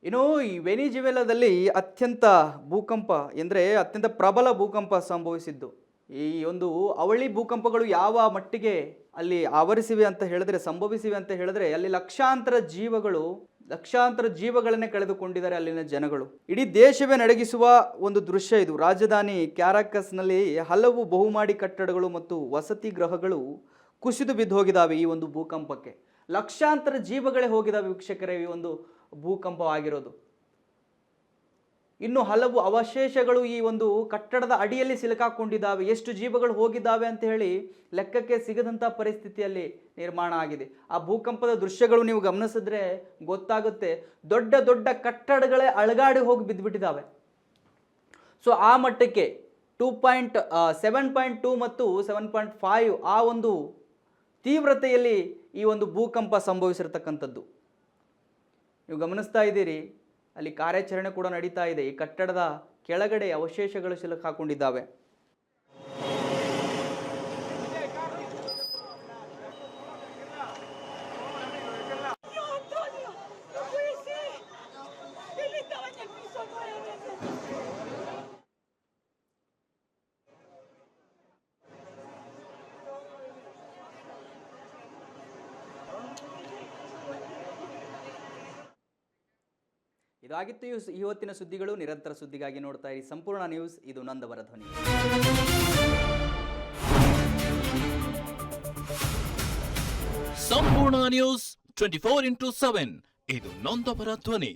ಇನ್ನು ಈ ವೆನಿಜುವೆಲಾದಲ್ಲಿ ಅತ್ಯಂತ ಭೂಕಂಪ ಎಂದರೆ ಅತ್ಯಂತ ಪ್ರಬಲ ಭೂಕಂಪ ಸಂಭವಿಸಿದ್ದು. ಈ ಒಂದು ಅವಳಿ ಭೂಕಂಪಗಳು ಯಾವ ಮಟ್ಟಿಗೆ ಅಲ್ಲಿ ಆವರಿಸಿವೆ ಅಂತ ಹೇಳಿದ್ರೆ, ಸಂಭವಿಸಿವೆ ಅಂತ ಹೇಳಿದ್ರೆ, ಅಲ್ಲಿ ಲಕ್ಷಾಂತರ ಜೀವಗಳನ್ನೇ ಕಳೆದುಕೊಂಡಿದ್ದಾರೆ ಅಲ್ಲಿನ ಜನಗಳು. ಇಡೀ ದೇಶವೇ ನಡಗಿಸುವ ಒಂದು ದೃಶ್ಯ ಇದು. ರಾಜಧಾನಿ ಕ್ಯಾರಕಸ್ನಲ್ಲಿ ಹಲವು ಬಹುಮಹಡಿ ಕಟ್ಟಡಗಳು ಮತ್ತು ವಸತಿ ಗೃಹಗಳು ಕುಸಿದು ಬಿದ್ದು ಹೋಗಿದ್ದಾವೆ ಈ ಒಂದು ಭೂಕಂಪಕ್ಕೆ. ಲಕ್ಷಾಂತರ ಜೀವಗಳೇ ಹೋಗಿದ್ದಾವೆ ವೀಕ್ಷಕರೇ ಈ ಒಂದು ಭೂಕಂಪವಾಗಿರೋದು. ಇನ್ನು ಹಲವು ಅವಶೇಷಗಳು ಈ ಒಂದು ಕಟ್ಟಡದ ಅಡಿಯಲ್ಲಿ ಸಿಲುಕಾಕೊಂಡಿದ್ದಾವೆ. ಎಷ್ಟು ಜೀವಗಳು ಹೋಗಿದ್ದಾವೆ ಅಂತ ಹೇಳಿ ಲೆಕ್ಕಕ್ಕೆ ಸಿಗದಂಥ ಪರಿಸ್ಥಿತಿಯಲ್ಲಿ ನಿರ್ಮಾಣ ಆಗಿದೆ. ಆ ಭೂಕಂಪದ ದೃಶ್ಯಗಳು ನೀವು ಗಮನಿಸಿದ್ರೆ ಗೊತ್ತಾಗುತ್ತೆ. ದೊಡ್ಡ ದೊಡ್ಡ ಕಟ್ಟಡಗಳೇ ಅಳಗಾಡಿ ಹೋಗಿ ಬಿದ್ದುಬಿಟ್ಟಿದ್ದಾವೆ. ಸೊ ಆ ಮಟ್ಟಕ್ಕೆ 7.2 ಮತ್ತು 7.5 ಆ ಒಂದು ತೀವ್ರತೆಯಲ್ಲಿ ಈ ಒಂದು ಭೂಕಂಪ ಸಂಭವಿಸಿರ್ತಕ್ಕಂಥದ್ದು ನೀವು ಗಮನಿಸ್ತಾ ಇದ್ದೀರಿ. ಅಲ್ಲಿ ಕಾರ್ಯಾಚರಣೆ ಕೂಡ ನಡೀತಾ ಇದೆ. ಈ ಕಟ್ಟಡದ ಕೆಳಗಡೆ ಅವಶೇಷಗಳು ಸಿಲುಕಾಕೊಂಡಿದ್ದಾವೆ. ಇದಾಗಿತ್ತು ಇವತ್ತಿನ ಸುದ್ದಿಗಳು. ನಿರಂತರ ಸುದ್ದಿಗಾಗಿ ನೋಡ್ತಾ ಇರಿ ಸಂಪೂರ್ಣ ನ್ಯೂಸ್. ಇದು ನೊಂದವರ ಧ್ವನಿ. ಸಂಪೂರ್ಣ ನ್ಯೂಸ್ 24x7 ಇದು ನೊಂದವರ ಧ್ವನಿ.